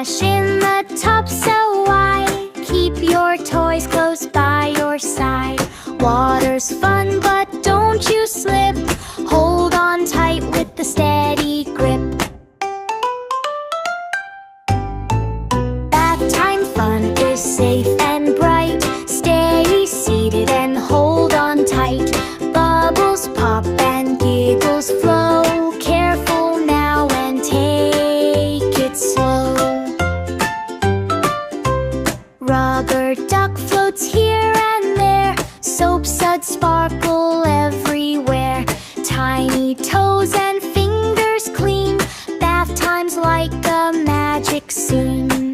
splash in the tub so wide. Keep your toys close by your side. Water's fun, but don't you slip. Hold on tight with the steady grip. Bath time fun is safe and bright. Stay seated and hold on tight. Bubbles pop and giggles flow. Careful now and take it slow. Rubber duck floats here and there. Soap suds sparkle everywhere. Tiny toes and fingers clean. Bath time's like a magic scene.